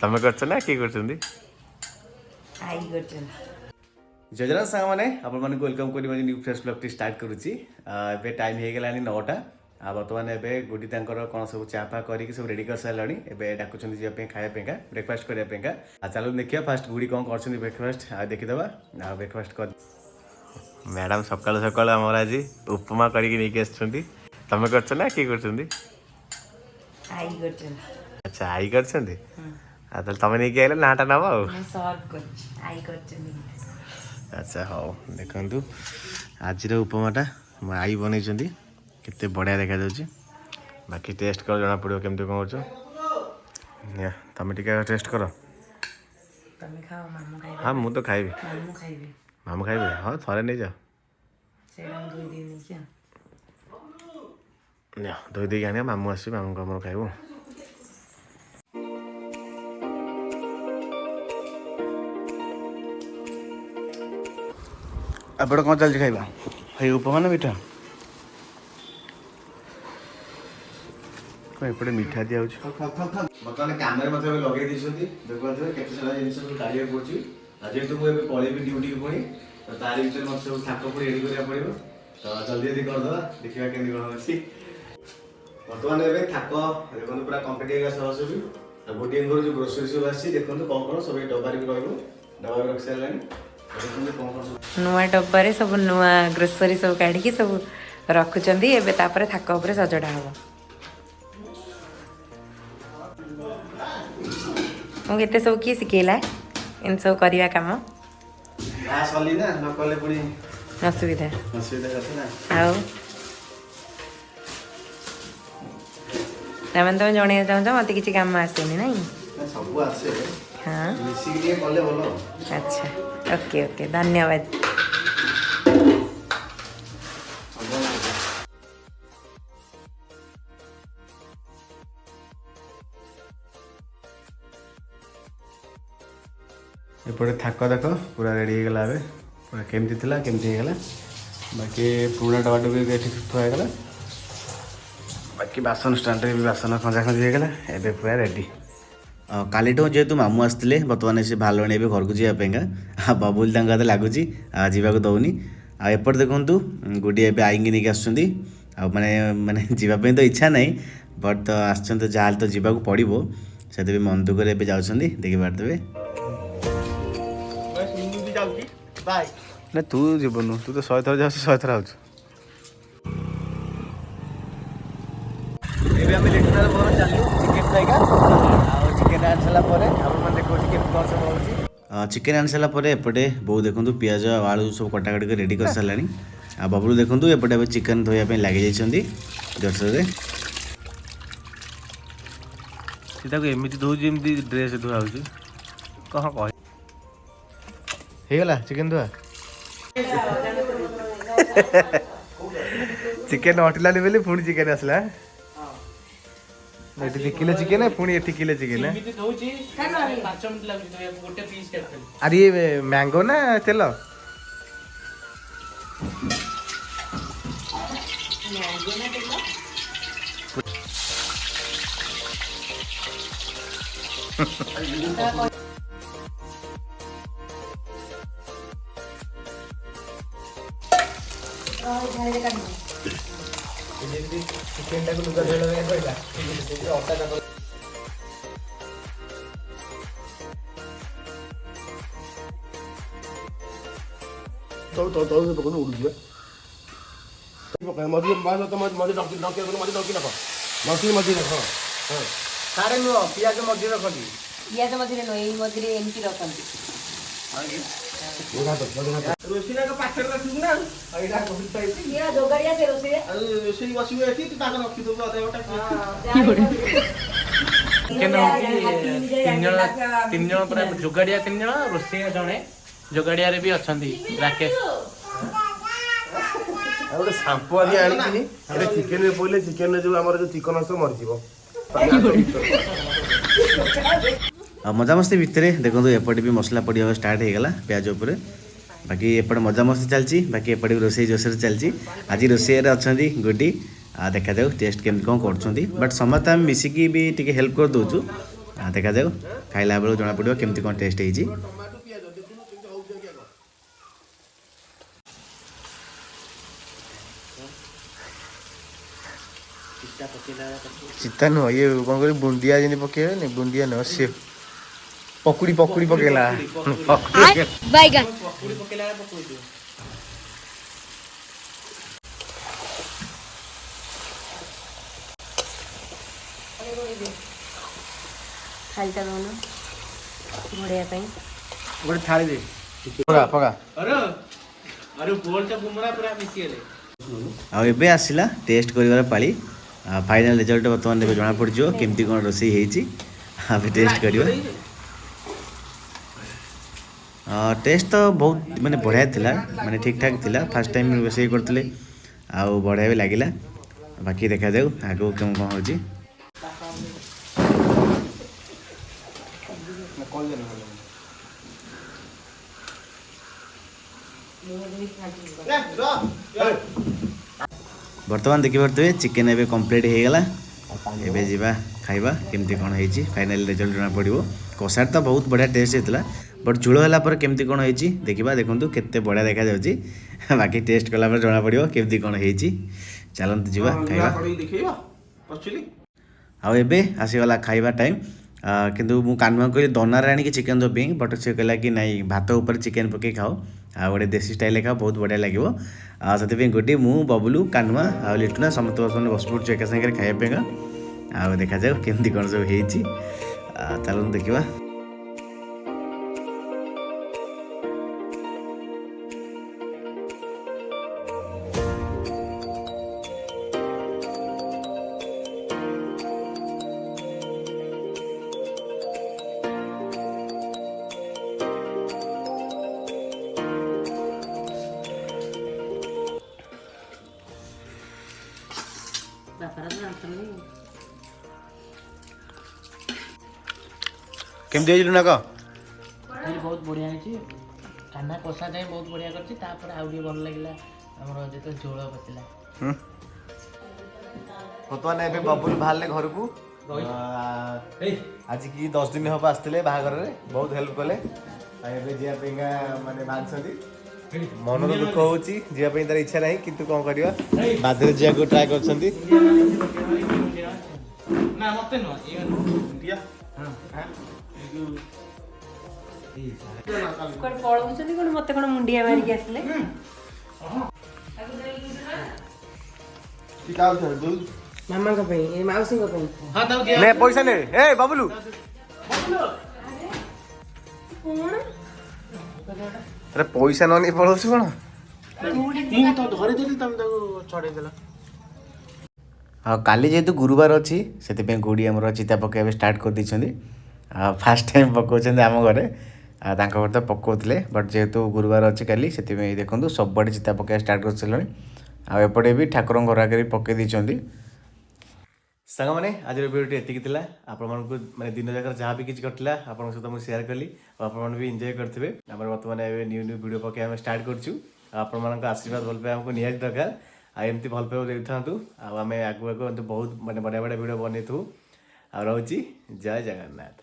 ତମେ କରୁଛ ନା କିଏ କରୁଛନ୍ତି? आई गर्छन् जय जगन्नाथ साग मैंने आपण वेलकम कर न्यू फ्रेश ब्लॉग टी स्टार्ट करुच्ची ए टाइम हो गला 9टा आ बर्तमान ए गुडी कौन सब चापा करके सब रेडी कर सारे ए डाकुं खायापा ब्रेकफास्ट करने चलो देखिए फास्ट गुडी कौन कर ब्रेकफास्ट देखीदे आ ब्रेकफास्ट कर मैडम सकाल सकाल आम आज उपमा करके तमें कर ना किए कर आई गर्छन् अच्छा आई कर तमें नहीं आइल नाटा नब म सर्भ गर्छु आई गर्छन् अच्छा हाँ देखु आज उपमाटा मो आई बन केते बढ़िया देखा जाऊँगी बाकी टेस्ट कर जना पड़ो केमती कौन कर तुम टे टेस्ट कर तमे खाओ मामु खाइबे हाँ मुझे तो खाइबी मामु खाइबे मामू खाइबे हाँ थरे नहीं जाओ सेडा दुई दिन क्या धोई दे आने मामू आस मामू को आम खाइबू आपड़ कौन चलती खाइबा ये उपमा ना मीठा कौन एपटे मीठा दिया बर्तमान कम लगे देखते केते सारा जिन गाड़ी पड़ी जेहतु मुझे पलैबी ड्यूटी को पुणी तो तार भर मत सब थाक पुणी रेडी करा पड़ो तो जल्दी जल्दी करदे देखा केमती कौन अच्छी बर्तमान ए थाक देखो पूरा कम्प्लीट होगा सब सब गोटे घर जो ग्रोसरी सब आसी देखो कौन कौन सब डबार भी डबा भी रखी सारे नुआ डब्बारे सब नुआ ग्रोसरी सब काढ़ी सब रखुचंदी एबे तापरे थाक ऊपर सजड़ा हबो मु एते सब की सिखेला इन सब करिया काम सली ना न कले पुणी असुविधा असुविधा करते ना आओ तमें तो जणे चाहछ मत किसी काम आसेनी नहीं सब आसे हाँ मिसिक लिए कले बोलो अच्छा ओके ओके धन्यवाद एपटे थाक देख पूरा रेडी होगा ए पूरा केमती थी केमती होगा बाकी पुराना डबाटा भी ये थुआगला बाकी बासन स्टाण्ड भी बासन खंजा खंजी होगा एवं पूरा रेडी कालीठू जेहेतु मामू आसते बर्तमान से भालुणी ए घर को जावाई बबुल हाथ लगुच जावाक दौनी आपर देखूँ गोटे ए आईंगी नहीं आसुँच माने माने जावाई तो इच्छा नहीं बट तो आस जहाँ तो जावाक पड़ो से मन दुख जाऊँगी देखी पार्थे ना तू जीवन तू तो 100 थर जा 100 थर आउ चिकेन आनी सारापर एपटे बो देखो पिज आलू सब कटाकटी रेडी कर सारा आ बबलू देखो एपटे चिकेन धोवाई लगे जर्सर एमती धोमी ड्रेस धुआ कह कह चिकेन धुआ चिकेन हटिलानी बोली पुणी चिकेन आसला ये किलो चिकेन पुणी ये किलो चिकेन अरे ये मैंगो ना तेल चिकेन टाक लुगा धोला अटा तौर पकड़ उड़ मझे मझे रख सारे नुह पिज मझे रखती पियाज मझे नुह यही मझे एमती रखती रोषेई पाखे रखू ना जोगाड़िया से रोषेई रोषेई बसबू ये रखीदेव तीन जन पूरा जोगाड़िया 3 जन रोषेया जड़े जोगाड़िया भी अच्छा राकेश गोटे सांपो आदि आनी चिकेन पड़े चिकेन जो आम जो चिकन अंश मरीज मजामस्ती भितर देखो एपटे भी मसला पड़ा स्टार्ट होगा प्याज उपर बाकी एपटे मजामस्ती चलती बाकी एपटे भी रोषे जोशे चलती आज रोषे अच्छा गोटी देखा जाऊ टेस्ट केमती कौन कर बट समस्त आम मिसिकी भी टी हेल्प कर दौचु ଦେଖାଯାଉ ଖାଇଲା ବେଳକୁ ଜଣାପଡ଼ିବ କେମିତି କ'ଣ ଟେଷ୍ଟ ହେଇଛି। ଟମାଟୋ ପିଆଜ ଦେଖୁନ କେମିତି ହଉଛି ଆଜ୍ଞା କଣ। ଚିତା ନୁହଁ ଇଏ କ'ଣ କରିବି ବୁନ୍ଦିଆ ଯେମିତି ପକେଇବେନି ବୁନ୍ଦିଆ ନୁହଁ ସିଏ ପକୁଡ଼ି ପକେଇଲା ଥାଳିଟା ଦଉନ ଘୋଡ଼େଇବା ପାଇଁ। ଗୋଟେ ଥାଳି ଦେ ପକା। ଆଉ ଏବେ ଆସିଲା ଟେଷ୍ଟ କରିବାର ପାଳି। ଫାଇନାଲ ରେଜଲ୍ଟ ବର୍ତ୍ତମାନ ଏବେ ଜଣାପଡ଼ିଯିବ କେମିତି କ'ଣ ରୋଷେଇ ହେଇଛି। ଆମେ ଟେଷ୍ଟ କରିବା। ଟେଷ୍ଟ ତ ବହୁତ ମାନେ ବଢ଼ିଆ ଥିଲା ମାନେ ଠିକ୍ ଠାକ୍ ଥିଲା। ଫାର୍ଷ୍ଟ ଟାଇମ୍ ରୋଷେଇ କରୁଥିଲେ ଆଉ ବଢ଼ିଆ ବି ଲାଗିଲା। ବାକି ଦେଖାଯାଉ ଆଗକୁ କେଉଁ କ'ଣ ହେଉଛି। ବର୍ତ୍ତମାନ ଦେଖିପାରୁଥିବେ ଚିକେନ୍ ଏବେ କମ୍ପ୍ଲିଟ୍ ହେଇଗଲା। ଏବେ ଯିବା ଖାଇବା କେମିତି କ'ଣ ହେଇଛି ଫାଇନାଲ ରେଜଲ୍ଟ ଜଣାପଡ଼ିବ। କଷାଟା ତ ବହୁତ ବଢ଼ିଆ ଟେଷ୍ଟ ହେଇଥିଲା ବଟ୍ ଝୋଳ ହେଲା ପରେ କେମିତି କ'ଣ ହେଇଛି ଦେଖିବା। ଦେଖନ୍ତୁ କେତେ ବଢ଼ିଆ ଦେଖାଯାଉଛି। ବାକି ଟେଷ୍ଟ କଲା ପରେ ଜଣାପଡ଼ିବ କେମିତି କ'ଣ ହେଇଛି। ଚାଲନ୍ତୁ ଯିବା ଖାଇବା। ଆଉ ଏବେ ଆସିଗଲା ଖାଇବା ଟାଇମ୍। କିନ୍ତୁ ମୁଁ କାନୁଆ କହିଲି ଦନାରେ ଆଣିକି ଚିକେନ୍ ଦେବା ପାଇଁ ବଟ୍ ସେ କହିଲା କି ନାଇଁ ଭାତ ଉପରେ ଚିକେନ୍ ପକେଇ ଖାଅ ଆଉ ଗୋଟେ ଦେଶୀ ଷ୍ଟାଇଲ୍ରେ ଖାଅ ବହୁତ ବଢ଼ିଆ ଲାଗିବ। ସେଥିପାଇଁ ଗୋଟି ମୁଁ ବବୁଲୁ କାନୁଆ ଆଉ ଲିଟୁନା ସମସ୍ତେ ବର୍ତ୍ତମାନ ବସି ପଡ଼ୁଛୁ ଏକା ସାଙ୍ଗରେ ଖାଇବା ପାଇଁକା। ଆଉ ଦେଖାଯାଉ କେମିତି କ'ଣ ସବୁ ହେଇଛି। ଚାଲନ୍ତୁ ଦେଖିବା। କେମିତି ହେଇଛି ଲୁନା କହ? ବହୁତ ବଢ଼ିଆ ହେଇଛି। କାହ୍ନା କଷା ଯାଏ ବହୁତ ବଢ଼ିଆ କରିଛି। ତାପରେ ଆଉ ଟିକେ ଭଲ ଲାଗିଲା ଆମର ଯେତେବେଳେ ଝୋଳ ବସିଲା। ବର୍ତ୍ତମାନ ଏବେ ବବୁଲ ବାହାରିଲେ ଘରକୁ। ଆଜିକି 10 ଦିନ ହେବ ଆସିଥିଲେ ବାହାଘରରେ ବହୁତ ହେଲ୍ପ କଲେ। ଆଉ ଏବେ ଯିବା ପାଇଁକା ମାନେ ବାହାରିଛନ୍ତି। ମନ ତ ଦୁଃଖ ହେଉଛି ଯିବା ପାଇଁ ତାର ଇଚ୍ଛା ନାହିଁ କିନ୍ତୁ କ'ଣ କରିବା ବାଧ୍ୟରେ ଯିବାକୁ ଟ୍ରାଏ କରୁଛନ୍ତି। ପଳଉଛନ୍ତି କ'ଣ ମତେ କ'ଣ ମୁଣ୍ଡିଆ ମାରିକି ଆସିଲେ। ମାମାଙ୍କ ପାଇଁ ମାଉସୀଙ୍କ ପାଇଁ ନେ ପଇସା ନେ। ଏ ବାବୁଲୁ ଆରେ ପଇସା ନ ନେଇ ପଳଉଛୁ କ'ଣ? ମୁଁ ତ ଧରିଦେଲି ତମେ ତାକୁ ଛଡ଼େଇଦେଲ। ଆଉ କାଲି ଯେହେତୁ ଗୁରୁବାର ଅଛି ସେଥିପାଇଁ ଗୁଡ଼ି ଆମର ଚିତା ପକାଇବା ଷ୍ଟାର୍ଟ କରିଦେଇଛନ୍ତି। ଫାର୍ଷ୍ଟ ଟାଇମ୍ ପକାଉଛନ୍ତି ଆମ ଘରେ। ତାଙ୍କ ଘରେ ତ ପକାଉଥିଲେ ବଟ୍ ଯେହେତୁ ଗୁରୁବାର ଅଛି କାଲି ସେଥିପାଇଁ ଦେଖନ୍ତୁ ସବୁଆଡ଼େ ଚିତା ପକାଇବା ଷ୍ଟାର୍ଟ କରିସାରିଲେଣି। ଆଉ ଏପଟେ ବି ଠାକୁରଙ୍କ ଘର ଆଗରେ ପକାଇ ଦେଇଛନ୍ତି। ସାଙ୍ଗମାନେ ଆଜିର ଭିଡ଼ିଓଟି ଏତିକି ଥିଲା। ଆପଣମାନଙ୍କୁ ମାନେ ଦିନ ଯାକର ଯାହା ବି କିଛି ଘଟିଲା ଆପଣଙ୍କ ସହିତ ମୁଁ ସେୟାର କଲି ଆଉ ଆପଣମାନେ ବି ଏନ୍ଜୟ କରିଥିବେ। ଆମର ବର୍ତ୍ତମାନ ଏବେ ନ୍ୟୁ ଭିଡ଼ିଓ ପକାଇବା ଆମେ ଷ୍ଟାର୍ଟ କରୁଛୁ। ଆଉ ଆପଣମାନଙ୍କ ଆଶୀର୍ବାଦ ଭଲ ପାଇବା ଆମକୁ ନିହାତି ଦରକାର। ଆଉ ଏମିତି ଭଲ ପାଇବା ଦେଇଥାନ୍ତୁ ଆଉ ଆମେ ଆଗକୁ ଏମିତି ବହୁତ ମାନେ ବଢ଼ିଆ ବଢ଼ିଆ ଭିଡ଼ିଓ ବନେଇଥିବୁ। ଆଉ ରହୁଛି ଜୟ ଜଗନ୍ନାଥ।